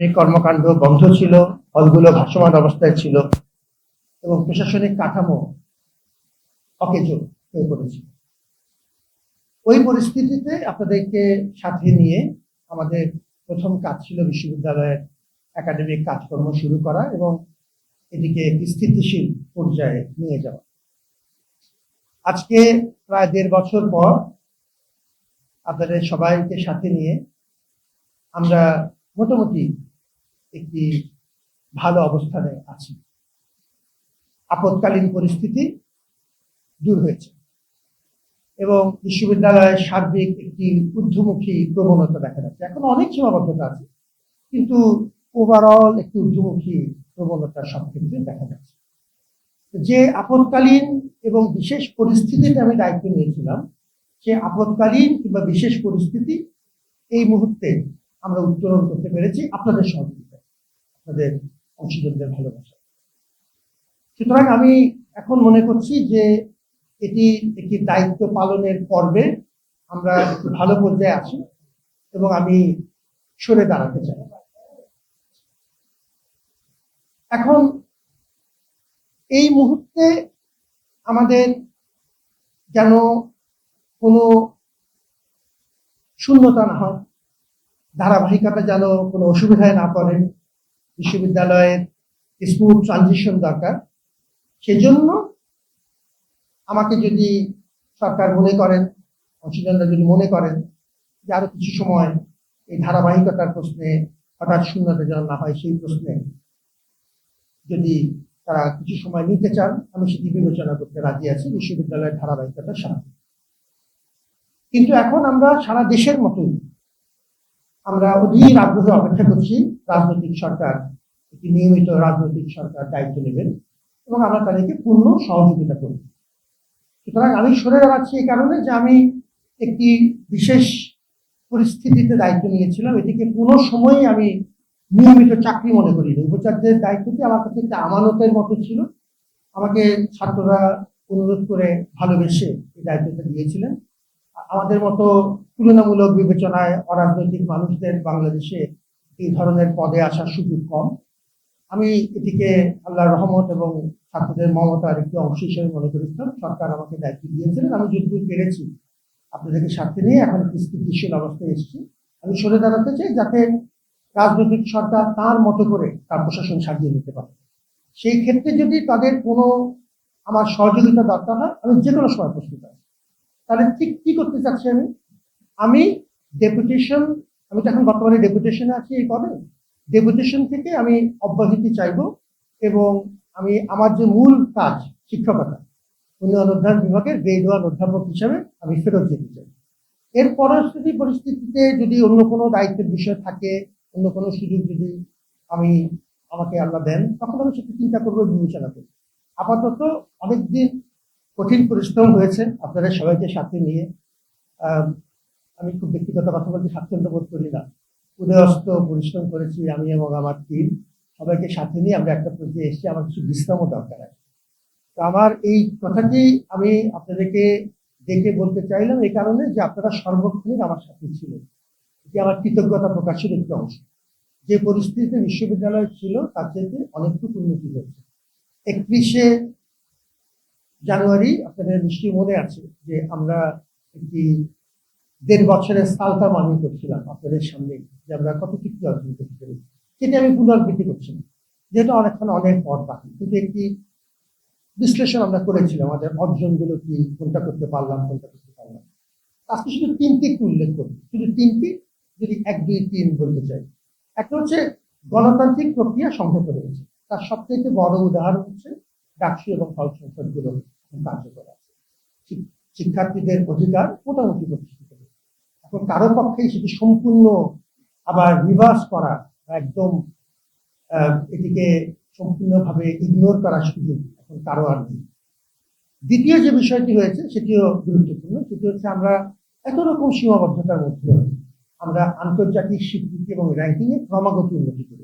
এই কর্মকাণ্ড বন্ধ ছিল, হলগুলো ভাসমান অবস্থায় ছিল এবং প্রশাসনিক কাঠামো অকেজো হয়ে পড়েছিল। ওই পরিস্থিতিতে আপনাদেরকে সাথে নিয়ে আমাদের প্রথম কাজ ছিল বিশ্ববিদ্যালয়ের একাডেমিক কাজকর্ম শুরু করা এবং এটিকে একটি স্থিতিশীল পর্যায়ে নিয়ে যাওয়া। আজকে প্রায় 1.5 বছর পর আপনাদের সবাইকে সাথে নিয়ে আমরা মোটামুটি একটি ভালো অবস্থানে আছি। আপৎকালীন পরিস্থিতি দূর হয়েছে এবং বিশ্ববিদ্যালয়ের সার্বিক একটি ঊর্ধ্বমুখী প্রবণতা দেখা যাচ্ছে। এখন অনেক সীমাবদ্ধতা আছে, কিন্তু ওভারঅল একটি ঊর্ধ্বমুখী প্রবণতা সব ক্ষেত্রে দেখা যাচ্ছে। যে আপৎকালীন এবং বিশেষ পরিস্থিতিতে আমি দায়িত্ব নিয়েছিলাম, সে আপৎকালীন কিংবা বিশেষ পরিস্থিতি এই মুহূর্তে আমরা উত্তরণ করতে পেরেছি আপনাদের সহযোগিতায়, আপনাদের অংশীদারদের ভালোবাসা। সুতরাং আমি এখন মনে করছি যে এটি একটি দায়িত্ব পালনের পর্বে আমরা একটু ভালো পর্যায়ে আছি এবং আমি সরে দাঁড়াতে চাই। এখন এই মুহূর্তে আমাদের যেন কোনো শূন্যতা না হয়, ধারাবাহিকতা যেন কোনো অসুবিধায় না পড়ে, বিশ্ববিদ্যালয়ের স্মুথ ট্রানজিশন দরকার। সেজন্য আমাকে যদি সরকার মনে করেন, অংশীদাররা যদি মনে করেন যে আরো কিছু সময় এই ধারাবাহিকতার প্রশ্নে হঠাৎ শূন্যতা যেন না হয়, সেই প্রশ্নে যদি তারা কিছু সময় নিতে চান, আমি সেটি বিবেচনা করতে রাজি আছি বিশ্ববিদ্যালয়ের ধারাবাহিকতার সাথে। কিন্তু এখন আমরা সারা দেশের মতোই আমরা অধীর আগ্রহে অপেক্ষা করছি রাজনৈতিক সরকার, একটি নিয়মিত রাজনৈতিক সরকার দায়িত্ব নেবেন এবং আমরা তাদেরকে পূর্ণ সহযোগিতা করব। সুতরাং আমি সরে দাঁড়াচ্ছি এই কারণে যে আমি একটি বিশেষ পরিস্থিতিতে দায়িত্ব নিয়েছিলাম, এটিকে কোনো সময়ই আমি নিয়মিত চাকরি মনে করিনি। উপাচার্যের দায়িত্বটি আমার কাছে একটা আমানতের মতো ছিল। আমাকে ছাত্ররা অনুরোধ করে ভালোবেসে এই দায়িত্বটা দিয়েছিলেন। আমাদের মতো তুলনামূলক বিবেচনায় অরাজনৈতিক মানুষদের বাংলাদেশে এই ধরনের পদে আসার সুযোগ কম। আমি এটিকে আল্লাহর রহমত এবং ছাত্রদের মমতার একটি অংশ হিসেবে মনে করেছিলাম। সরকার আমাকে দায়িত্ব দিয়েছিলেন, আমি যতদূর পেরেছি আপনাদেরকে সাথে নিয়ে এখন একটি স্থিতিশীল অবস্থায় এসেছি। আমি সরে দাঁড়াতে চাই যাতে রাজনৈতিক সরকার তার মতো করে তার প্রশাসন সাজিয়ে নিতে পারে। সেই ক্ষেত্রে যদি তাদের কোনো আমার সহযোগিতা দরকার হয়, আমি যে কোনো সময় প্রস্তুত আছি। তাহলে ঠিক কি করতে চাচ্ছি আমি ডেপুটেশন, আমি তো এখন বর্তমানে ডেপুটেশনে আছি এই পদে, ডেপুটেশন থেকে আমি অব্যাহতি চাইব এবং আমি আমার যে মূল কাজ শিক্ষকতা, উন্নয়ন অধ্যয়ন বিভাগের গ্রেড 1 অধ্যাপক হিসাবে আমি ফেরত যেতে চাই। এর পরিস্থিতিতে যদি অন্য কোনো দায়িত্বের বিষয় থাকে, অন্য কোনো সুযোগ যদি আমাকে আল্লাহ দেন, তখন আমি সেটা চিন্তা করবো, বিবেচনা করবো। আপাতত অনেকদিন কঠিন পরিশ্রম হয়েছে আপনাদের সবাইকে সাথে নিয়ে। আমি খুব ব্যক্তিগত কথা বলতে স্বাচ্ছন্দ্য বোধ করি না। উদয়স্ত পরিশ্রম করেছি আমি এবং আমার টিম, সবাইকে সাথে নিয়ে আমরা একটা পর্যায়ে এসেছি। আমার কিছু বিশ্রামও দরকার আছে। তো আমার এই কথাটি আমি আপনাদেরকে ডেকে বলতে চাইলাম এই কারণে যে আপনারা সর্বক্ষণিক আমার সাথে ছিলেন। এটি আমার কৃতজ্ঞতা প্রকাশের একটি অংশ। যে পরিস্থিতিতে বিশ্ববিদ্যালয় ছিল তার চেয়ে অনেকটুকু উন্নতি হয়েছে। 31শে জানুয়ারি আপনাদের নিশ্চয়ই মনে আছে যে আমরা একটি 1.5 বছরের সালটা আমি করছিলাম আপনাদের সামনে, যে আমরা কত কিছু অর্জন করতে পেরেছি। সেটা আমি পুনরাবৃত্তি করছি না, যেহেতু অনেক পথ বাকি, কিন্তু একটি বিশ্লেষণ আমরা করেছিলাম আমাদের অর্জনগুলো কি, কোনটা করতে পারলাম, কোনটা করতে পারলাম। আজকে শুধু 3টি একটু উল্লেখ করি, শুধু 3টি, যদি 1, 2, 3 বলতে চাই। একটা হচ্ছে গণতান্ত্রিক প্রক্রিয়া সংহত হয়েছে, তার সবথেকে বড় উদাহরণ হচ্ছে ডাকসু এবং হল সংসদগুলো কার্যকর আছে। শিক্ষার্থীদের অধিকার মোটামুটি প্রতিষ্ঠিত হয়েছে। এখন কারো পক্ষেই সেটি সম্পূর্ণ আবার রিভার্স করা, একদম এটিকে সম্পূর্ণভাবে ইগনোর করার সুযোগ এখন কারো আর নেই। দ্বিতীয় যে বিষয়টি হয়েছে সেটিও গুরুত্বপূর্ণ, সেটি হচ্ছে আমরা এত রকম সীমাবদ্ধতার মধ্যে আমরা আন্তর্জাতিক স্বীকৃতি এবং র্যাঙ্কিং এ ক্রমাগত উন্নতি করি।